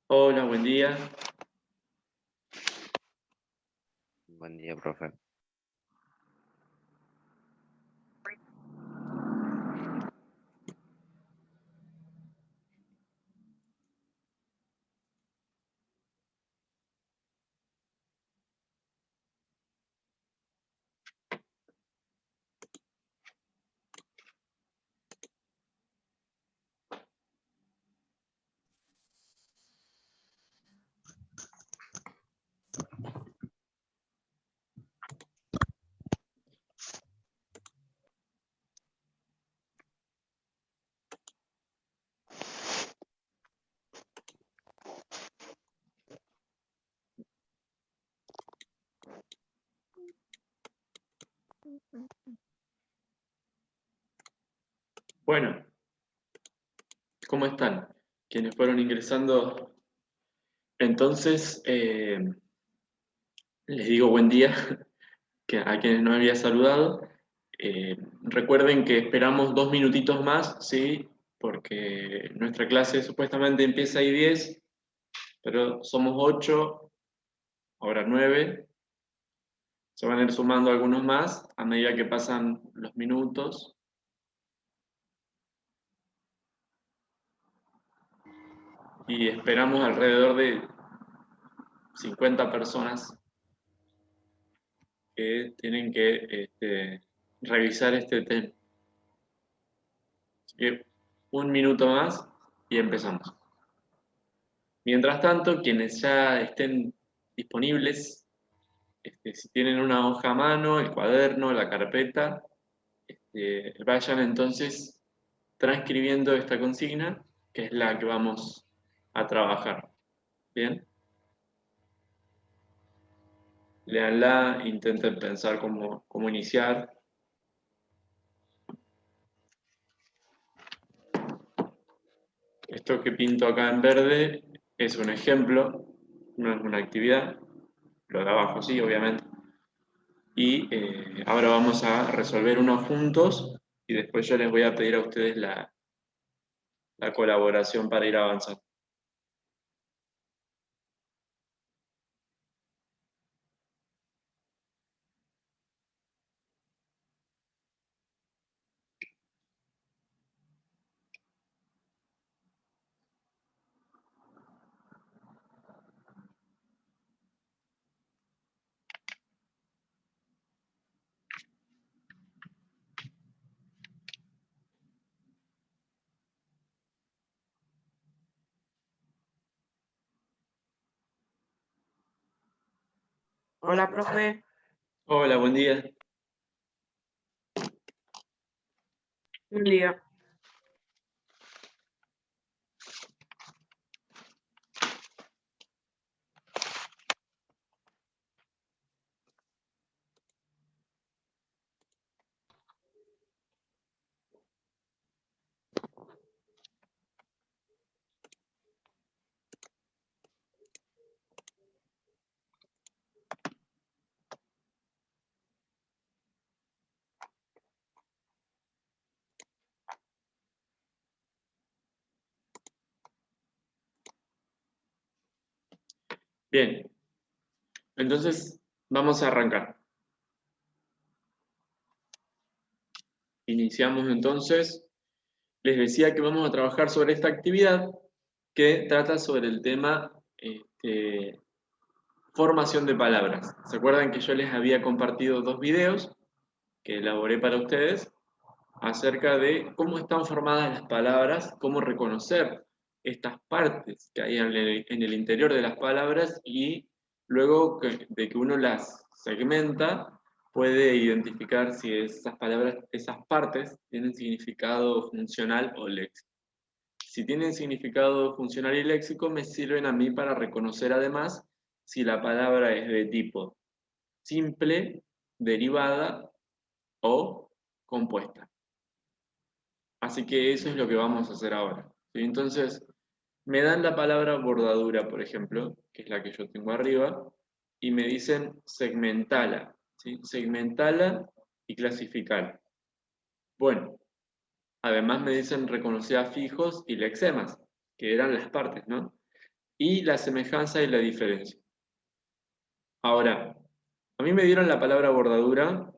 Hola, buen día. Buen día, profe. Bueno, ¿cómo están? Quienes fueron ingresando, entonces, les digo buen día a quienes no había saludado. Recuerden que esperamos 2 minutitos más, ¿sí? Porque nuestra clase supuestamente empieza ahí 10, pero somos 8, ahora 9. Se van a ir sumando algunos más a medida que pasan los minutos. Y esperamos alrededor de 50 personas que tienen que revisar este tema. Así que un minuto más y empezamos. Mientras tanto, quienes ya estén disponibles, si tienen una hoja a mano, el cuaderno, la carpeta, vayan entonces transcribiendo esta consigna, que es la que vamos a trabajar. ¿Bien? Leanla, intenten pensar cómo iniciar. Esto que pinto acá en verde es un ejemplo, no es una actividad. Lo de abajo sí, obviamente. Y ahora vamos a resolver unos juntos y después yo les voy a pedir a ustedes la colaboración para ir avanzando. Hola, profe. Hola, buen día. Buen día. Bien, entonces vamos a arrancar. Iniciamos entonces. Les decía que vamos a trabajar sobre esta actividad que trata sobre el tema formación de palabras. ¿Se acuerdan que yo les había compartido 2 videos que elaboré para ustedes acerca de cómo están formadas las palabras, cómo reconocer estas partes que hay en el interior de las palabras y luego de que uno las segmenta, puede identificar si esas palabras, esas partes tienen significado funcional o léxico. Si tienen significado funcional y léxico, me sirven a mí para reconocer además si la palabra es de tipo simple, derivada o compuesta. Así que eso es lo que vamos a hacer ahora, ¿sí? Entonces, me dan la palabra bordadura, por ejemplo, que es la que yo tengo arriba, y me dicen segmentala, ¿sí? Segmentala y clasificala. Bueno, además me dicen reconocer a fijos y lexemas, que eran las partes, ¿no? y la semejanza y la diferencia. Ahora, a mí me dieron la palabra bordadura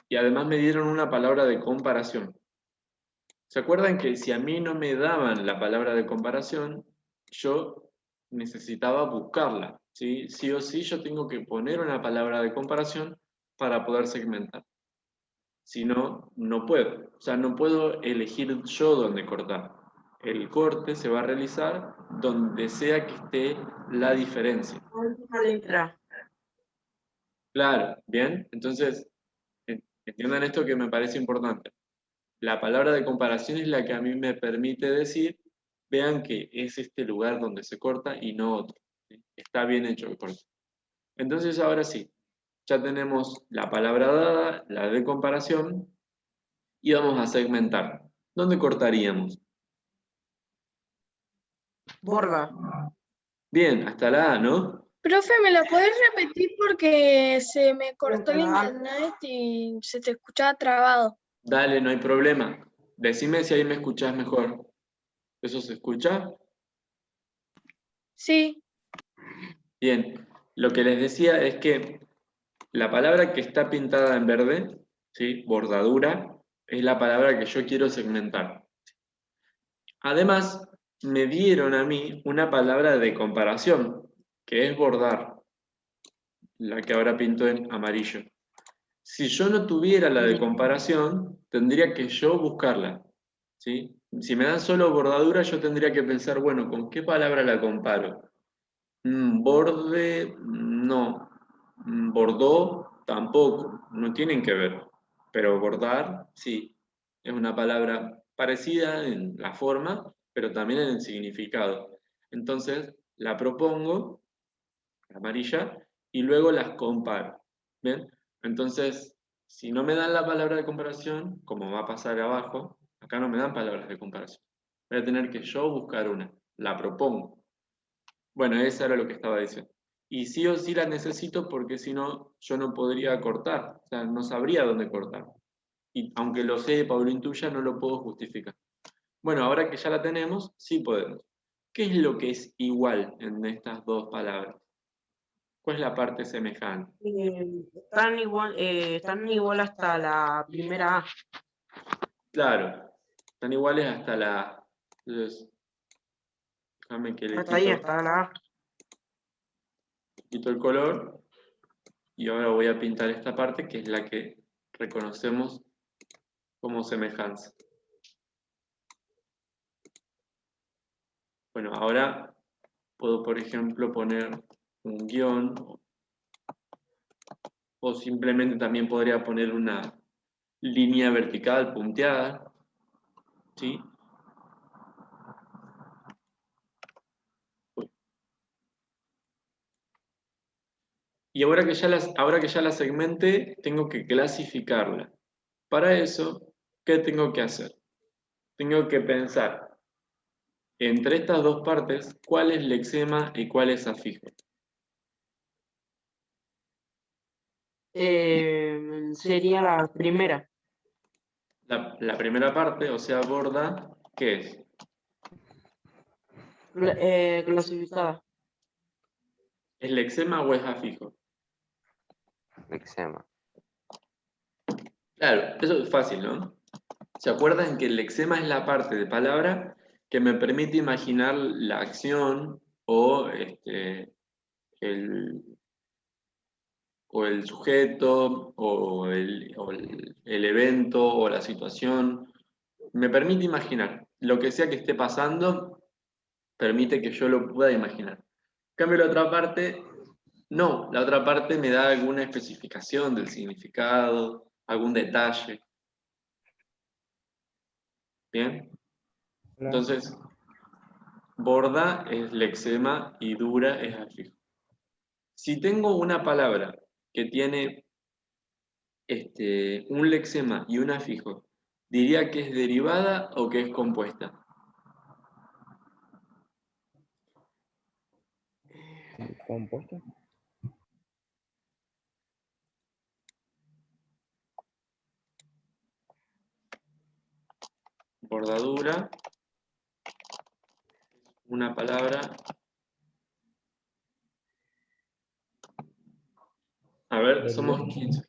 y además me dieron una palabra de comparación. ¿Se acuerdan que si a mí no me daban la palabra de comparación, yo necesitaba buscarla? ¿Sí? Sí o sí yo tengo que poner una palabra de comparación para poder segmentar. Si no, no puedo. O sea, no puedo elegir yo dónde cortar. El corte se va a realizar donde sea que esté la diferencia. Última letra. Claro, ¿bien? Entonces, entiendan esto que me parece importante. La palabra de comparación es la que a mí me permite decir, vean que es este lugar donde se corta y no otro. ¿Sí? Está bien hecho el corte. Entonces, ahora sí, ya tenemos la palabra dada, la de comparación, y vamos a segmentar. ¿Dónde cortaríamos? Borda. Bien, hasta la A, ¿no? Profe, ¿me la podés repetir porque se me cortó el Ojalá. internet y se te escuchaba trabado? Dale, no hay problema. Decime si ahí me escuchás mejor. ¿Eso se escucha? Sí, Bien. Lo que les decía es que la palabra que está pintada en verde, ¿sí? Bordadura, es la palabra que yo quiero segmentar. Además, me dieron a mí una palabra de comparación, que es bordar, la que ahora pinto en amarillo. Si yo no tuviera la de comparación, tendría que yo buscarla, ¿sí? Si me dan solo bordadura, yo tendría que pensar, bueno, ¿con qué palabra la comparo? Borde, no. Bordó, tampoco. No tienen que ver. Pero bordar, sí. Es una palabra parecida en la forma, pero también en el significado. Entonces, la propongo, la amarilla, y luego las comparo. ¿Bien? Entonces, si no me dan la palabra de comparación, como va a pasar abajo, acá no me dan palabras de comparación. Voy a tener que yo buscar una. La propongo. Bueno, eso era lo que estaba diciendo. Y sí o sí la necesito porque si no, yo no podría cortar. O sea, no sabría dónde cortar. Y aunque lo sé, Pablo intuya, no lo puedo justificar. Bueno, ahora que ya la tenemos, sí podemos. ¿Qué es lo que es igual en estas dos palabras? ¿Cuál es la parte semejante? Están igual hasta la primera A. Claro, están iguales hasta la... Entonces, déjame que le Hasta ahí, quito, hasta la A. quito el color y ahora voy a pintar esta parte que es la que reconocemos como semejanza. Bueno, ahora puedo, por ejemplo, poner un guión o simplemente también podría poner una línea vertical punteada, ¿sí? Y ahora que ya la segmenté, tengo que clasificarla. Para eso, ¿qué tengo que hacer? Tengo que pensar entre estas dos partes cuál es lexema y cuál es afijo. Sería la primera. La primera parte, o sea, borda, ¿qué es? Clasificada. ¿Es lexema o es afijo? Lexema. Claro, eso es fácil, ¿no? ¿Se acuerdan que el lexema es la parte de palabra que me permite imaginar la acción o, el, o el sujeto o el evento o la situación? Me permite imaginar. Lo que sea que esté pasando, permite que yo lo pueda imaginar. En cambio, la otra parte, no. La otra parte me da alguna especificación del significado, algún detalle. ¿Bien? Entonces, borda es lexema y dura es afijo. Si tengo una palabra que tiene un lexema y un afijo, ¿diría que es derivada o que es compuesta? ¿Compuesto? Bordadura, una palabra A ver, somos 15.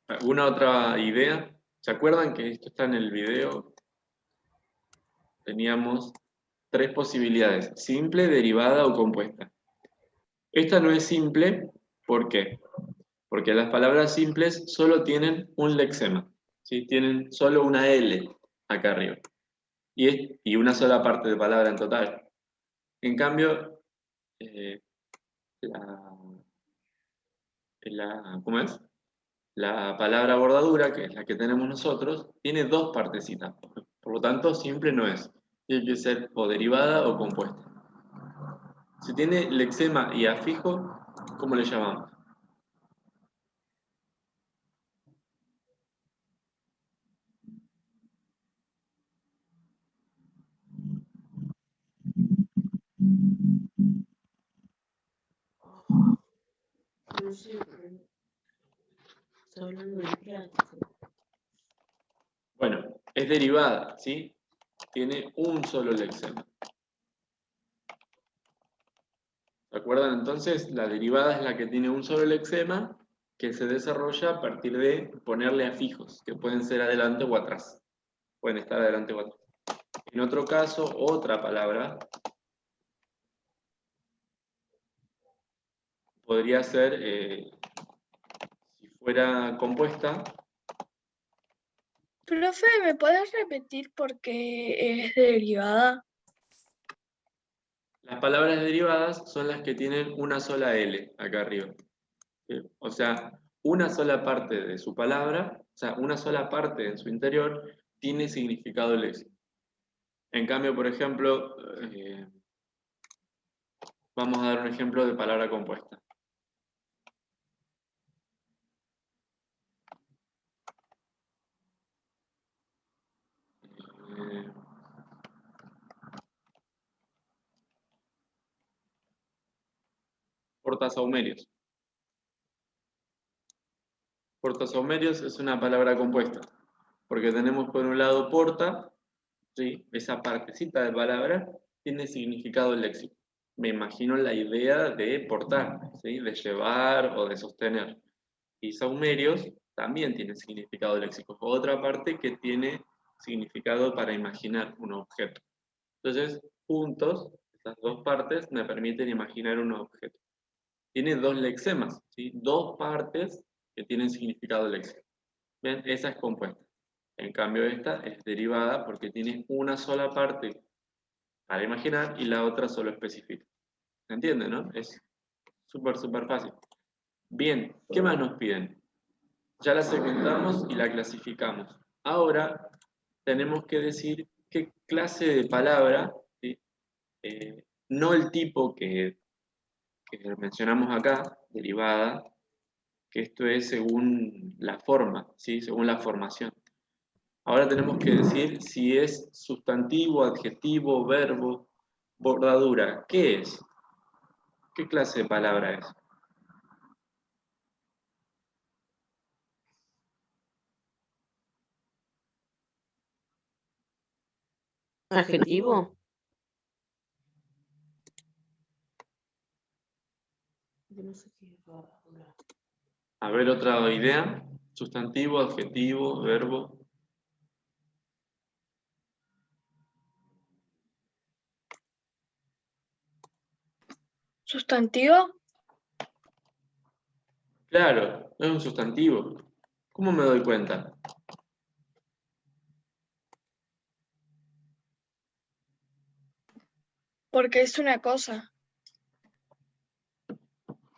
¿Alguna otra idea? ¿Se acuerdan que esto está en el video? Teníamos 3 posibilidades: simple, derivada o compuesta. Esta no es simple, ¿por qué? Porque las palabras simples solo tienen un lexema, ¿sí? Tienen solo una L acá arriba y una sola parte de palabra en total. En cambio, ¿cómo es? La palabra bordadura, que es la que tenemos nosotros, tiene 2 partecitas. Por lo tanto, simple no es. Tiene que ser o derivada o compuesta. Si tiene lexema y afijo, ¿cómo le llamamos? No sé, está hablando de clase. Bueno, es derivada, ¿sí? Tiene un solo lexema. ¿Se acuerdan entonces? La derivada es la que tiene un solo lexema que se desarrolla a partir de ponerle afijos, que pueden ser adelante o atrás. Pueden estar adelante o atrás. En otro caso, otra palabra podría ser, si fuera compuesta, Profe, ¿me puedes repetir por qué es derivada? las palabras derivadas son las que tienen una sola L acá arriba. ¿Sí? O sea, una sola parte de su palabra, o sea, una sola parte en su interior tiene significado léxico. En cambio, por ejemplo, vamos a dar un ejemplo de palabra compuesta. Eh, Portasaumerios. Portasaumerios es una palabra compuesta, porque tenemos por un lado porta, ¿sí? Esa partecita de palabra tiene significado léxico. Me imagino la idea de portar, ¿sí? De llevar o de sostener. Y saumerios también tiene significado léxico. Otra parte que tiene significado para imaginar un objeto. Entonces, juntos, estas dos partes me permiten imaginar un objeto. Tiene 2 lexemas, ¿sí? 2 partes que tienen significado léxico. ¿Ven? Esa es compuesta. En cambio, esta es derivada porque tiene una sola parte para imaginar y la otra solo especifica. ¿Se entiende, no? Es súper, súper fácil. Bien, ¿qué más nos piden? Ya la segmentamos y la clasificamos. Ahora tenemos que decir qué clase de palabra, ¿sí? No el tipo que mencionamos acá, derivada, que esto es según la forma, ¿sí? Según la formación. Ahora tenemos que decir si es sustantivo, adjetivo, verbo, bordadura. ¿Qué es? ¿Qué clase de palabra es? ¿Adjetivo? Yo no sé qué es bordadura. A ver, otra idea. Sustantivo, adjetivo, verbo. ¿Sustantivo? Claro, es un sustantivo. ¿Cómo me doy cuenta? Porque es una cosa.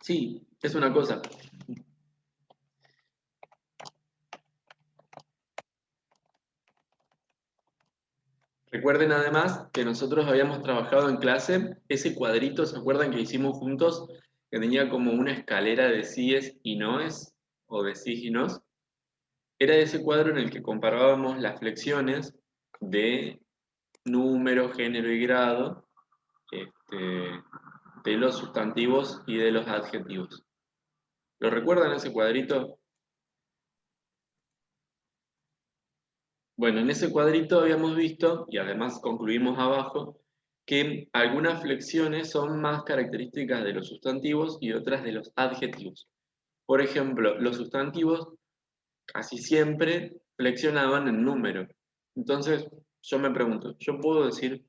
Sí, es una cosa. Recuerden además que nosotros habíamos trabajado en clase ese cuadrito, ¿se acuerdan que hicimos juntos? Que tenía como una escalera de síes y noes, o de sís y nos. Era ese cuadro en el que comparábamos las flexiones de número, género y grado, de los sustantivos y de los adjetivos. ¿Lo recuerdan ese cuadrito? Bueno, en ese cuadrito habíamos visto, y además concluimos abajo, que algunas flexiones son más características de los sustantivos y otras de los adjetivos. Por ejemplo, los sustantivos casi siempre flexionaban en número. Entonces, yo me pregunto, ¿yo puedo decir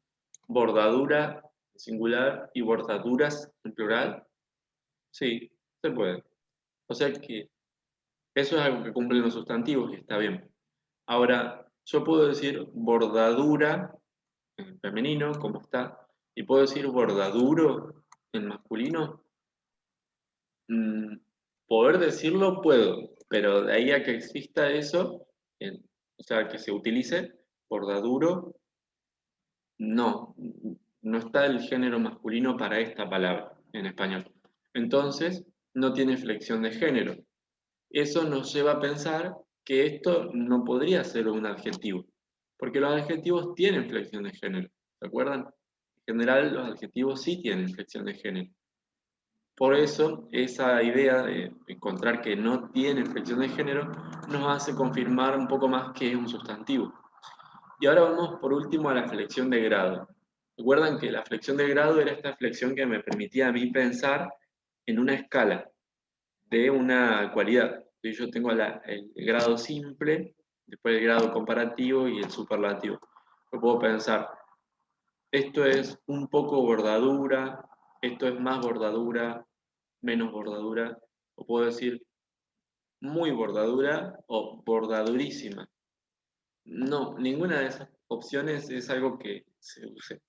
bordadura en singular y bordaduras en plural? Sí, se puede. O sea que eso es algo que cumplen los sustantivos y está bien. Ahora, yo puedo decir bordadura en femenino, como está, y puedo decir bordaduro en masculino. Mm, Poder decirlo puedo, pero de ahí a que exista eso, o sea, que se utilice bordaduro, no, no está el género masculino para esta palabra en español. Entonces, no tiene flexión de género. Eso nos lleva a pensar que esto no podría ser un adjetivo, porque los adjetivos tienen flexión de género, ¿se acuerdan? En general, los adjetivos sí tienen flexión de género. Por eso, esa idea de encontrar que no tiene flexión de género nos hace confirmar un poco más que es un sustantivo. Y ahora vamos por último a la flexión de grado. Recuerdan que la flexión de grado era esta flexión que me permitía a mí pensar en una escala de una cualidad. Yo tengo el grado simple, después el grado comparativo y el superlativo. Yo puedo pensar, esto es un poco bordadura, esto es más bordadura, menos bordadura, o puedo decir muy bordadura o bordadurísima. No, ninguna de esas opciones es algo que se use,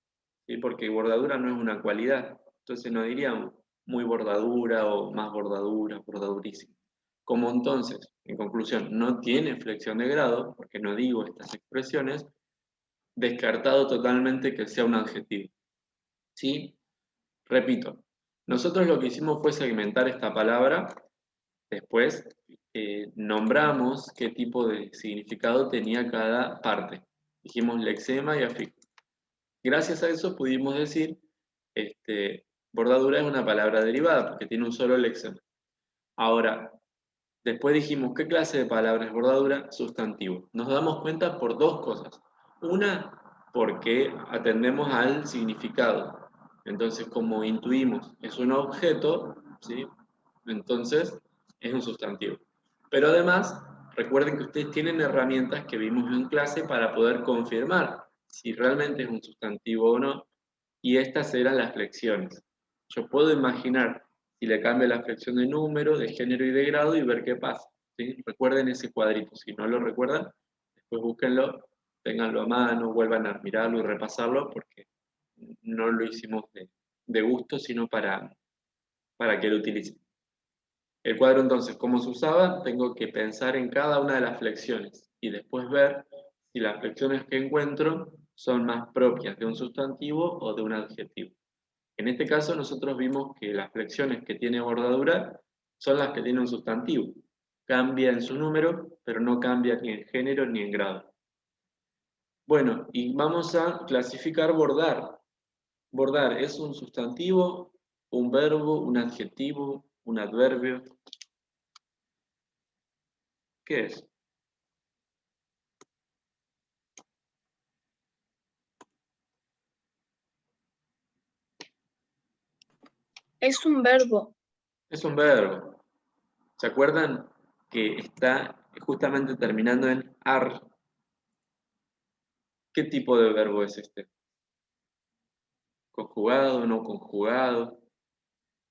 ¿sí? Porque bordadura no es una cualidad, entonces no diría muy bordadura o más bordadura, bordadurísima. Como entonces, en conclusión, no tiene flexión de grado, porque no digo estas expresiones, descartado totalmente que sea un adjetivo. ¿Sí? Repito, nosotros lo que hicimos fue segmentar esta palabra, después nombramos qué tipo de significado tenía cada parte. Dijimos lexema y afixo. Gracias a eso pudimos decir, bordadura es una palabra derivada porque tiene un solo lexema. Ahora, después dijimos, ¿qué clase de palabra es bordadura? Sustantivo. Nos damos cuenta por dos cosas. Una, porque atendemos al significado. Entonces, como intuimos, es un objeto, ¿sí? Entonces, es un sustantivo. Pero además, recuerden que ustedes tienen herramientas que vimos en clase para poder confirmar si realmente es un sustantivo o no, y estas eran las flexiones. Yo puedo imaginar si le cambio la flexión de número, de género y de grado y ver qué pasa, ¿sí? Recuerden ese cuadrito, si no lo recuerdan, después búsquenlo, ténganlo a mano, vuelvan a mirarlo y repasarlo, porque no lo hicimos de gusto, sino para que lo utilicen. El cuadro entonces, ¿cómo se usaba? Tengo que pensar en cada una de las flexiones y después ver si las flexiones que encuentro son más propias de un sustantivo o de un adjetivo. En este caso nosotros vimos que las flexiones que tiene bordadura son las que tiene un sustantivo. Cambia en su número, pero no cambia ni en género ni en grado. Bueno, y vamos a clasificar bordar. Bordar es un sustantivo, un verbo, un adjetivo, un adverbio. ¿Qué es? Es un verbo. Es un verbo. ¿Se acuerdan que está justamente terminando en ar? ¿Qué tipo de verbo es este? ¿Conjugado, no conjugado?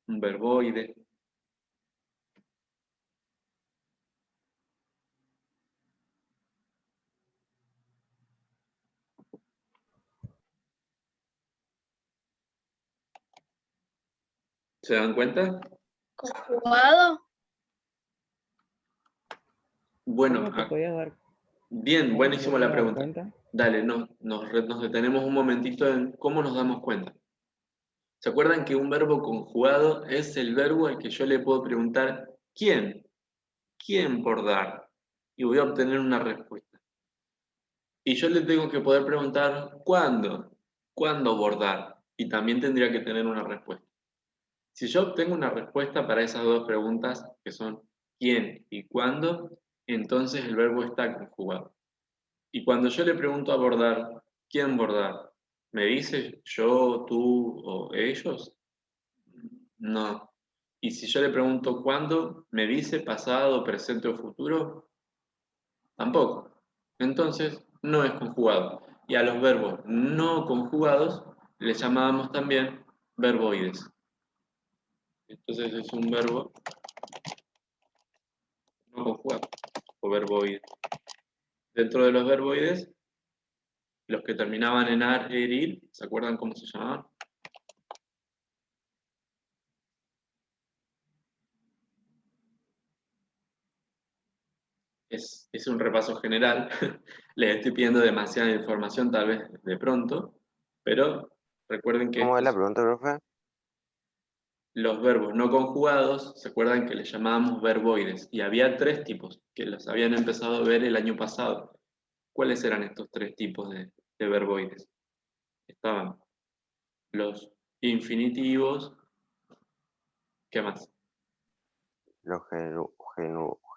¿Un verboide? ¿Se dan cuenta? Conjugado. Bueno, ¿Cómo te podías dar, bien, cómo te buenísimo la podías dar pregunta. cuenta? Dale, nos detenemos un momentito en cómo nos damos cuenta. ¿Se acuerdan que un verbo conjugado es el verbo al que yo le puedo preguntar ¿quién? ¿Quién bordar? Y voy a obtener una respuesta. Y yo le tengo que poder preguntar ¿cuándo? ¿Cuándo bordar? Y también tendría que tener una respuesta. Si yo obtengo una respuesta para esas dos preguntas, que son ¿quién y cuándo?, entonces el verbo está conjugado. Y cuando yo le pregunto a bordar, ¿quién bordar? ¿Me dice yo, tú o ellos? No. Y si yo le pregunto cuándo, ¿me dice pasado, presente o futuro? Tampoco. Entonces, no es conjugado. Y a los verbos no conjugados les llamábamos también verboides. Entonces es un verbo no conjugado o verboide. Dentro de los verboides, los que terminaban en ar, er, ir, ¿se acuerdan cómo se llamaban? Es un repaso general. Les estoy pidiendo demasiada información tal vez de pronto, pero recuerden que ¿Cómo es la estos, pregunta, profe? los verbos no conjugados, se acuerdan que les llamábamos verboides, y había tres tipos que los habían empezado a ver el año pasado. ¿Cuáles eran estos tres tipos de verboides? Estaban los infinitivos, ¿qué más? Los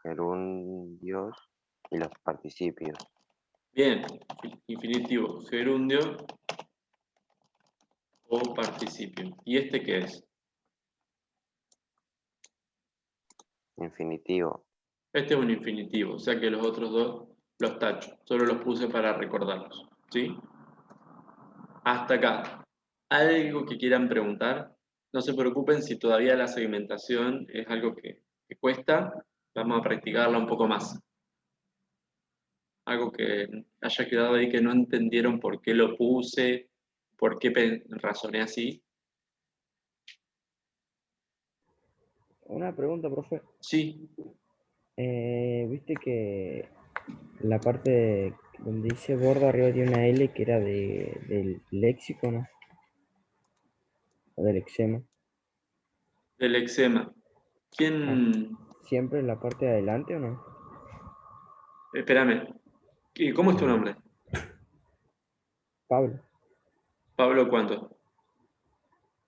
gerundios y los participios. Bien, infinitivo gerundio o participio. ¿Y este qué es? Infinitivo. Este es un infinitivo, o sea que los otros dos los tacho, solo los puse para recordarlos, ¿sí? Hasta acá. ¿Algo que quieran preguntar? No se preocupen si todavía la segmentación es algo que cuesta, vamos a practicarla un poco más. Algo que haya quedado ahí que no entendieron por qué lo puse, por qué razoné así. Una pregunta, profe. Sí, Viste que la parte donde dice gordo arriba tiene una L que era del léxico, ¿no? O del eczema. del eczema. Ah, ¿Quién? ¿siempre en la parte de adelante o no? Espérame. ¿Cómo es tu nombre? Pablo, Pablo, ¿cuánto?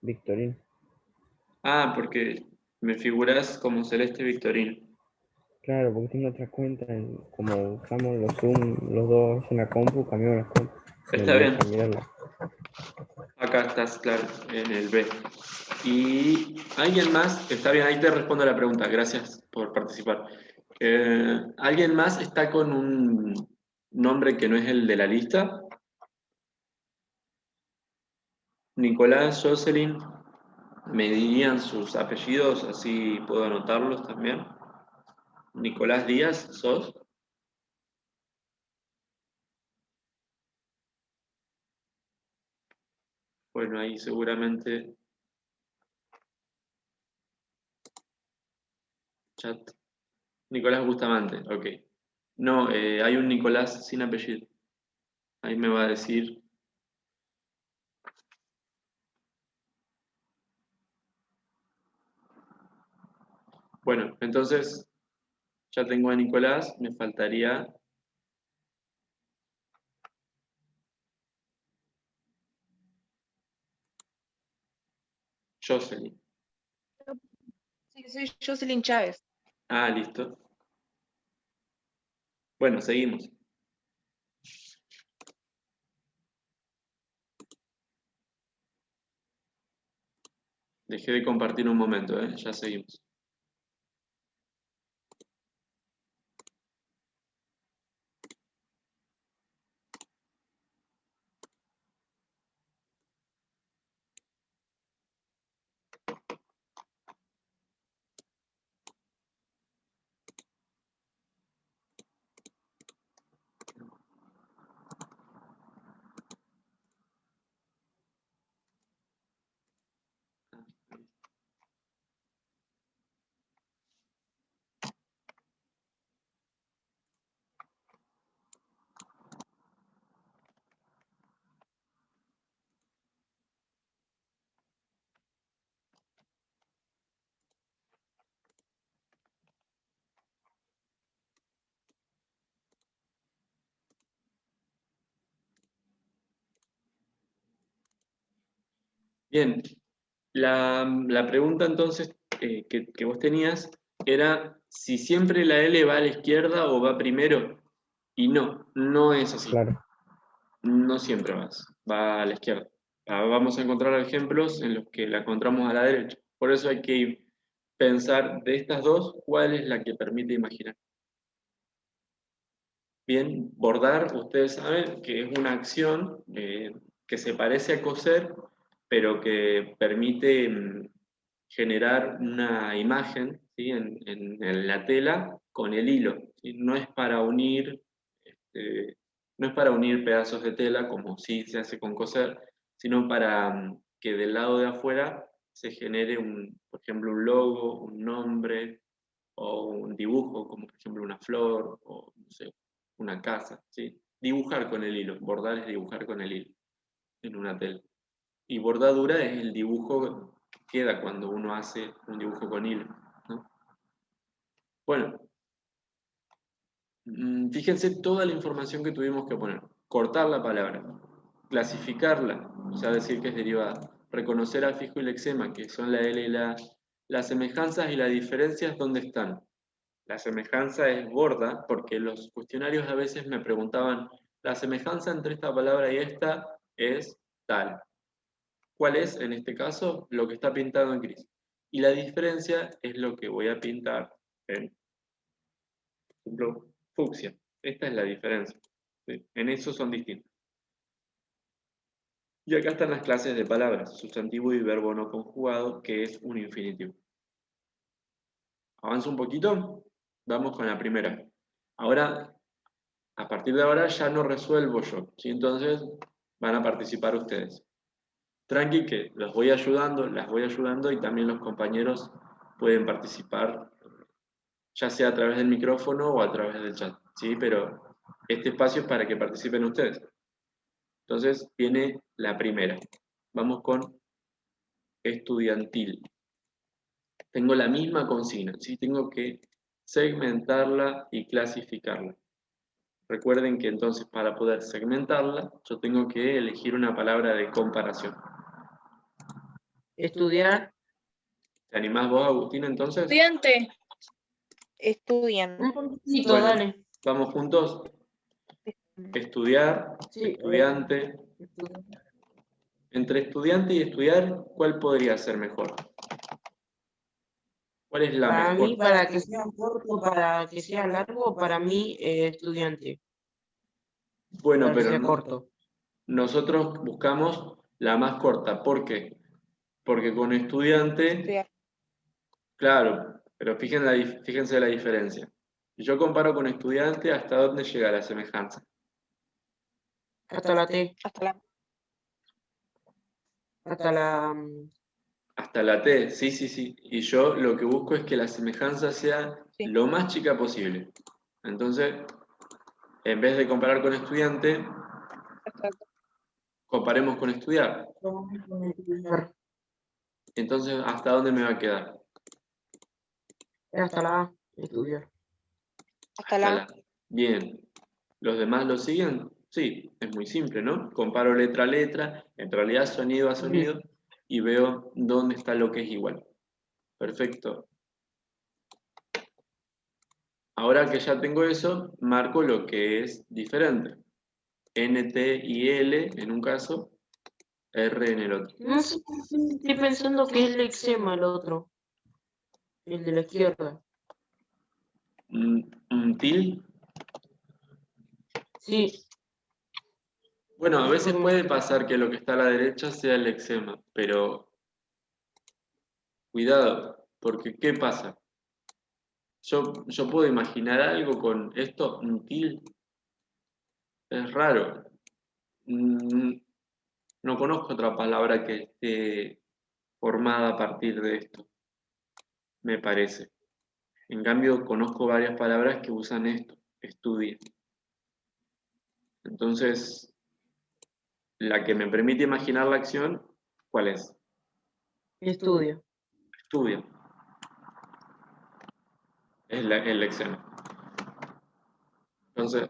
Victorino. Ah, porque me figuras como Celeste Victorino. Claro, porque tengo otra cuenta, como usamos los Zoom, los dos en la compu, cambiamos las compu. Me Está olvidé bien, cambiarla. acá estás, claro, en el B. ¿Y alguien más? Está bien, ahí te respondo la pregunta, gracias por participar. ¿Alguien más está con un nombre que no es el de la lista? Nicolás, Jocelyn, ¿me dirían sus apellidos? Así puedo anotarlos también. Nicolás Díaz, ¿sos? Bueno, ahí seguramente chat. Nicolás Bustamante, ok. No, hay un Nicolás sin apellido. Ahí me va a decir. Bueno, entonces ya tengo a Nicolás, me faltaría Jocelyn. Sí, soy Jocelyn Chávez. Ah, listo. Bueno, seguimos. Dejé de compartir un momento, ya seguimos. Bien, la pregunta entonces que vos tenías era si siempre la L va a la izquierda o va primero. Y no, no es así. Claro. No siempre va a la izquierda. Vamos a encontrar ejemplos en los que la encontramos a la derecha. Por eso hay que ir pensar de estas dos, ¿cuál es la que permite imaginar? Bien, bordar, ustedes saben que es una acción que se parece a coser, pero que permite generar una imagen, ¿sí? en la tela con el hilo, ¿sí? No es para unir, no es para unir pedazos de tela como sí se hace con coser, sino para que del lado de afuera se genere por ejemplo, un logo, un nombre o un dibujo, como por ejemplo una flor o no sé, una casa, ¿sí? Dibujar con el hilo, bordar es dibujar con el hilo en una tela. Y bordadura es el dibujo que queda cuando uno hace un dibujo con hilo, ¿no? Bueno, fíjense toda la información que tuvimos que poner. Cortar la palabra, clasificarla, o sea, decir que es derivada, reconocer al fijo y el lexema, que son la L y las semejanzas y las diferencias, ¿dónde están? La semejanza es gorda, porque los cuestionarios a veces me preguntaban, la semejanza entre esta palabra y esta es tal. ¿Cuál es, en este caso? Lo que está pintado en gris. Y la diferencia es lo que voy a pintar en, por ejemplo, fucsia. Esta es la diferencia. ¿Sí? En eso son distintos. Y acá están las clases de palabras, sustantivo y verbo no conjugado, que es un infinitivo. Avanzo un poquito, vamos con la primera. Ahora, a partir de ahora ya no resuelvo yo, ¿sí? Entonces van a participar ustedes. Tranqui que los voy ayudando, las voy ayudando y también los compañeros pueden participar, ya sea a través del micrófono o a través del chat, ¿sí? Pero este espacio es para que participen ustedes. Entonces viene la primera. Vamos con estudiantil. Tengo la misma consigna, ¿sí? Tengo que segmentarla y clasificarla. Recuerden que entonces para poder segmentarla, yo tengo que elegir una palabra de comparación. Estudiar. ¿Te animás vos, Agustín, entonces? Estudiante. Estudian. Un poquito, Bueno, dale. vamos juntos. Estudiar, Sí, estudiante. estudiar. Entre estudiante y estudiar, ¿cuál podría ser mejor? ¿Cuál es la Para mejor? mí, para que sea corto, para que sea largo, para mí, estudiante. Bueno, Para que pero sea corto. nosotros buscamos la más corta. ¿Por qué? Porque con estudiante, Estudiar. claro, pero fíjense la diferencia. Si yo comparo con estudiante, ¿hasta dónde llega la semejanza? Hasta la T. Hasta la. Hasta la. Hasta la T, sí, sí, sí. Y yo lo que busco es que la semejanza sea Sí. lo más chica posible. Entonces, en vez de comparar con estudiante, Hasta la. comparemos con estudiar. Estudiar. Entonces, ¿hasta dónde me va a quedar? Hasta la A. Estudiar. Hasta Hasta la. la. Bien. ¿Los demás lo siguen? Sí, es muy simple, ¿no? Comparo letra a letra, en realidad sonido a sonido, y veo dónde está lo que es igual. Perfecto. Ahora que ya tengo eso, marco lo que es diferente. N, T y L en un caso, R en el otro. No sé, estoy pensando que es el eczema el otro. El de la izquierda. ¿Til? Sí. Bueno, a veces Porque puede pasar que lo que está a la derecha sea el eczema, pero cuidado, porque ¿qué pasa? Yo puedo imaginar algo con esto, un til, es raro. Mm, No conozco otra palabra que esté formada a partir de esto, me parece. En cambio, conozco varias palabras que usan esto, estudia. Entonces, la que me permite imaginar la acción, ¿cuál es? estudia. Estudia. Es el examen. Entonces,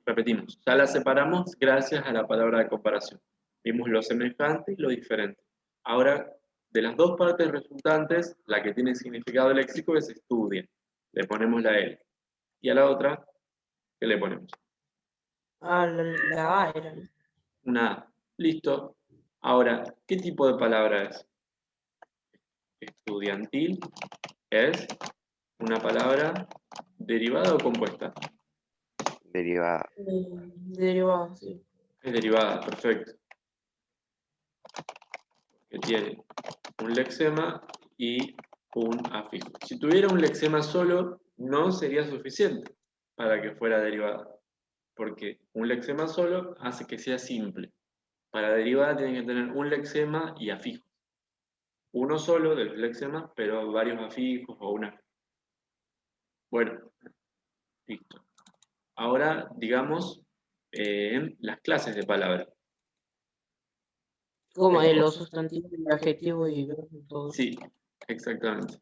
repetimos. Ya la separamos gracias a la palabra de comparación. Vimos lo semejante y lo diferente. Ahora, de las dos partes resultantes, la que tiene significado léxico es estudia. Le ponemos la L. Y a la otra, ¿qué le ponemos? Ah, la A era. Una A. Listo. Ahora, ¿qué tipo de palabra es? Estudiantil, ¿Es una palabra derivada o compuesta? Derivada. Derivada, sí. Es derivada, perfecto. Que tiene un lexema y un afijo. Si tuviera un lexema solo, no sería suficiente para que fuera derivada, porque un lexema solo hace que sea simple. Para derivada tiene que tener un lexema y afijos. Uno solo de los lexemas, pero varios afijos o una. Bueno, listo. Ahora, digamos, las clases de palabra. Como los sustantivos y adjetivos y verbos y todo. Sí, exactamente.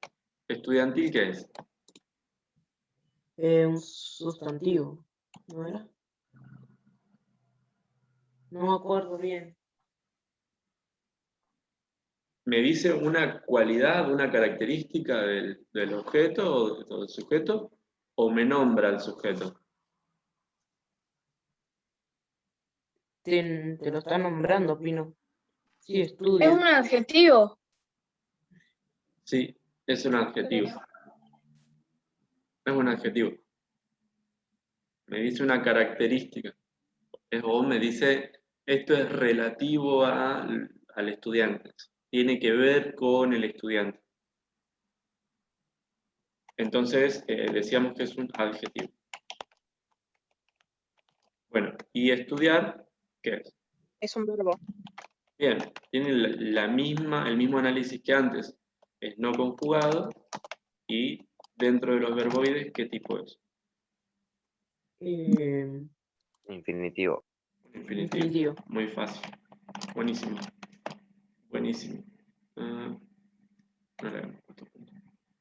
¿Estudiantil qué es? Un sustantivo, ¿no era? No me acuerdo bien. ¿Me dice una cualidad, una característica del objeto o del sujeto? ¿O me nombra al sujeto? Te lo está nombrando, Pino. Sí, Es estudia. un adjetivo. Sí, es un adjetivo. Es un adjetivo. Me dice una característica. O me dice, esto es relativo al estudiante. Tiene que ver con el estudiante. Entonces, decíamos que es un adjetivo. Bueno, ¿y estudiar qué es? Es un verbo. Bien, tiene el mismo análisis que antes. Es no conjugado y dentro de los verboides, ¿qué tipo es? Infinitivo. Infinitivo. Infinitivo. Muy fácil. Buenísimo. Buenísimo. Ah, no le hagamos otro punto.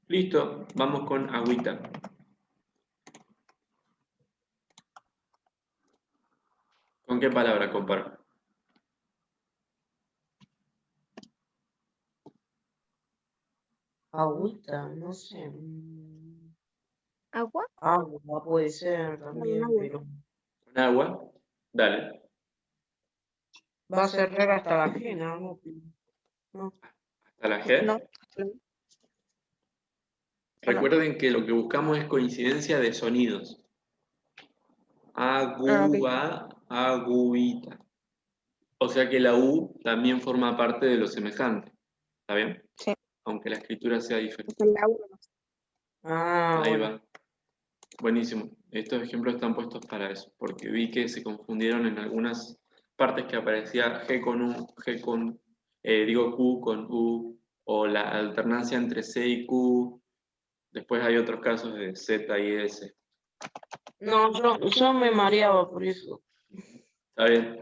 Listo, vamos con agüita. ¿Con qué palabra comparo? Agüita, no sé. ¿Agua? Agua puede ser también, Agua. pero ¿Con agua? Dale. va a cerrar hasta la ajena, ¿no? No. ¿Hasta la G? No. Recuerden que lo que buscamos es coincidencia de sonidos. Agua, agüita. O sea que la U también forma parte de lo semejante. ¿Está bien? Sí. Aunque la escritura sea diferente. Es el agua. Ah, Ahí bueno. va. Buenísimo. Estos ejemplos están puestos para eso, porque vi que se confundieron en algunas partes que aparecía G con U, Q con U, o la alternancia entre C y Q. Después hay otros casos de Z y S. No, yo me mareaba por eso. ¿Está bien?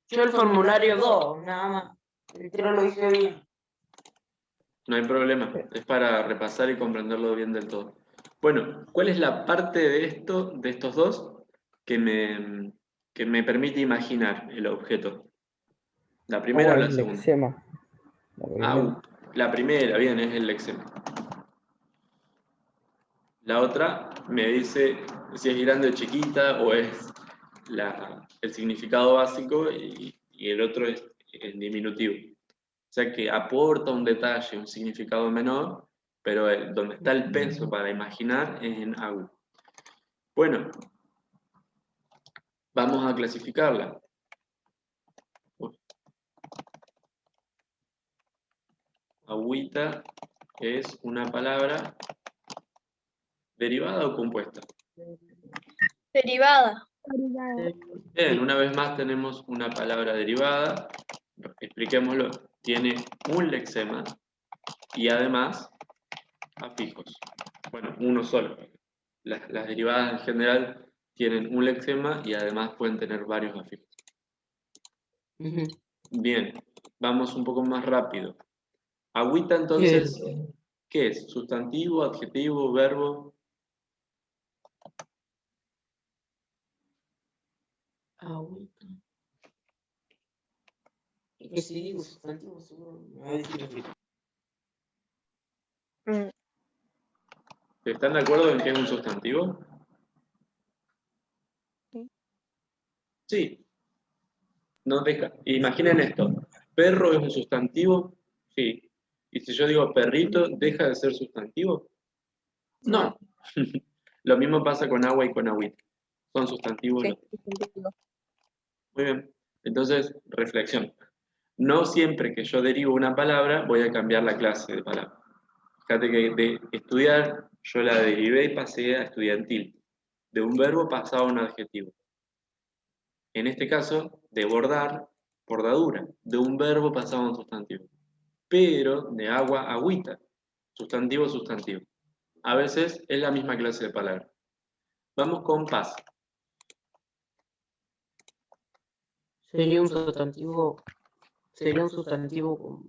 Yo el formulario 2, nada más. Pero lo hice bien. No hay problema. Es para repasar y comprenderlo bien del todo. Bueno, ¿cuál es la parte de estos dos, que me permite imaginar el objeto? ¿La primera o la el segunda? lexema. La primera. La primera, bien, es el lexema. La otra me dice si es grande o chiquita o es el significado básico y el otro es el diminutivo. O sea que aporta un detalle, un significado menor, pero donde está el peso para imaginar es en agua. Bueno, vamos a clasificarla. Agüita es una palabra derivada o compuesta. Derivada. Bien, una vez más tenemos una palabra derivada. Expliquémoslo. Tiene un lexema y además afijos. Bueno, uno solo. Las derivadas en general tienen un lexema y además pueden tener varios afijos. Ujú. Bien, vamos un poco más rápido. Agüita entonces, ¿qué es? ¿Sustantivo, adjetivo, verbo? Agüita. Es que si digo sustantivo, seguro me va a decir así. Mm, ¿Están de acuerdo en que es un sustantivo? Sí. Sí. No deja. Imaginen esto. ¿Perro es un sustantivo? Sí. Y si yo digo perrito, ¿deja de ser sustantivo? No. Lo mismo pasa con agua y con agüita. Son sustantivos. Sí, los- sustantivo. Muy bien. Entonces, reflexión. No siempre que yo derivo una palabra voy a cambiar la clase de palabra. Fíjate que de estudiar yo la derivé y pasé a estudiantil. De un verbo pasaba a un adjetivo. En este caso, de bordar, bordadura. De un verbo pasaba a un sustantivo. Pero de agua, agüita. Sustantivo, sustantivo. A veces es la misma clase de palabra. Vamos con paz. Sería un sustantivo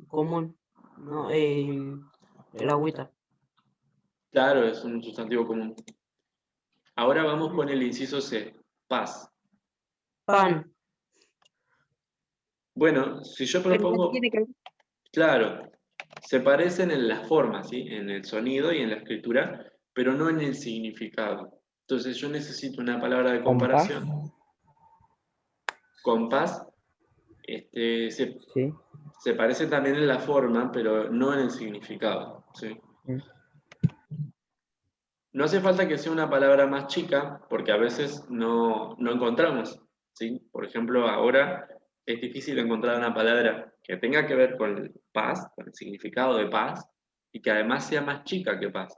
común, ¿no? El agüita. Claro, es un sustantivo común. Ahora vamos con el inciso C. Paz. Pan. Bueno, si yo Pero no propongo, tiene que ver. claro, se parecen en la forma, ¿sí? En el sonido y en la escritura, pero no en el significado. Entonces yo necesito una palabra de Compás, comparación. Compás, sí. se parece también en la forma, pero no en el significado, ¿sí? Mm. No hace falta que sea una palabra más chica, porque a veces no encontramos, ¿sí? Por ejemplo, ahora es difícil encontrar una palabra que tenga que ver con paz, con el significado de paz, y que además sea más chica que paz.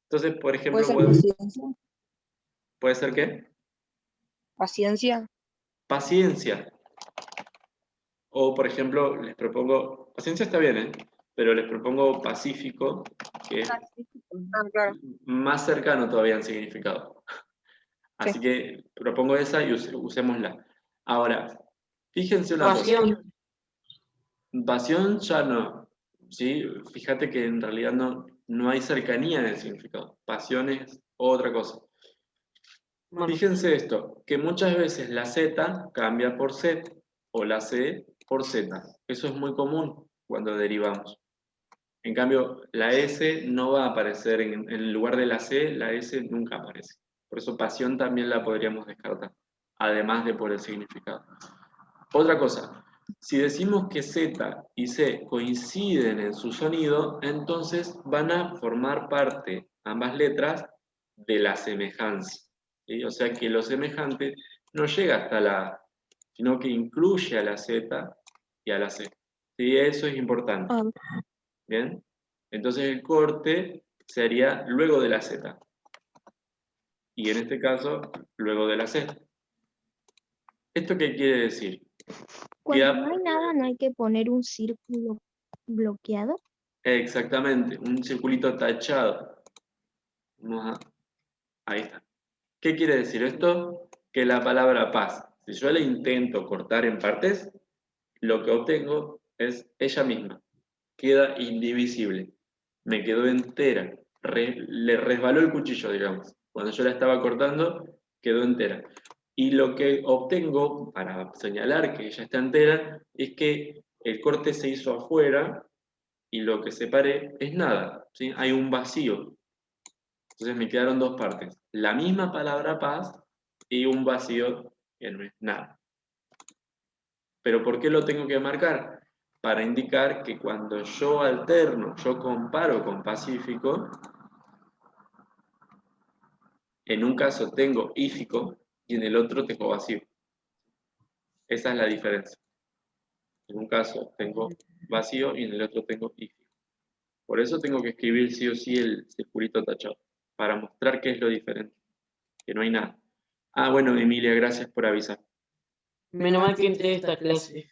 Entonces, por Puede ejemplo, ser paciencia. ¿puede ser qué? Paciencia. Paciencia. O, por ejemplo, les propongo, paciencia está bien, ¿eh? Pero les propongo pacífico, que es Ah, claro. más cercano todavía en significado. Sí. Así que propongo esa y usémosla. Ahora, fíjense una cosa. Pasión. Pasión ya no. ¿Sí? Fíjate que en realidad no hay cercanía en el significado. Pasión es otra cosa. Bueno, Fíjense esto, que muchas veces la Z cambia por Z o la C por Z. Eso es muy común cuando derivamos. En cambio, la S no va a aparecer en el lugar de la C, la S nunca aparece. Por eso pasión también la podríamos descartar, además de por el significado. Otra cosa, si decimos que Z y C coinciden en su sonido, entonces van a formar parte, ambas letras, de la semejanza. ¿Sí? O sea que lo semejante no llega hasta la A, sino que incluye a la Z y a la C. ¿Sí? Eso es importante. Ah, ¿Bien? Entonces el corte sería luego de la Z. Y en este caso, luego de la C. ¿Esto qué quiere decir? Cuando no hay nada, no hay que poner un círculo bloqueado. Exactamente, un circulito tachado. Ahí está. ¿Qué quiere decir esto? Que la palabra paz, si yo la intento cortar en partes, lo que obtengo es ella misma. Queda indivisible. Me quedó entera. Le resbaló el cuchillo, digamos. Cuando yo la estaba cortando, quedó entera. Y lo que obtengo, para señalar que ella está entera, es que el corte se hizo afuera y lo que separé es nada, ¿sí? Hay un vacío. Entonces me quedaron dos partes. La misma palabra paz y un vacío que no es nada. ¿Pero por qué lo tengo que marcar? Para indicar que cuando yo alterno, yo comparo con pacífico, en un caso tengo ífico y en el otro tengo vacío. Esa es la diferencia. En un caso tengo vacío y en el otro tengo ífico. Por eso tengo que escribir sí o sí el circulito tachado, para mostrar qué es lo diferente, que no hay nada. Ah, bueno, Emilia, gracias por avisar. menos mal que entré a esta clase.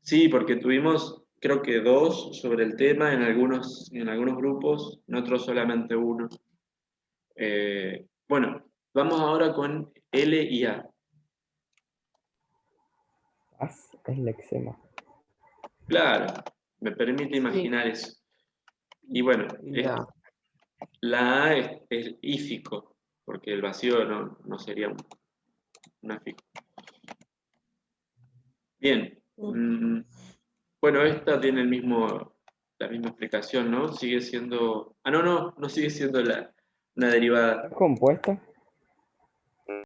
Sí, porque tuvimos, creo que dos sobre el tema en algunos grupos, en otros solamente uno. Bueno, vamos ahora con L y A. Paz es lexema. Claro, me permite imaginar eso. Y bueno, la A es ífico, porque el vacío no sería un afico. Bien. Bueno, esta tiene la misma explicación, ¿no? Sigue siendo... Ah, no sigue siendo una derivada. ¿Es compuesta?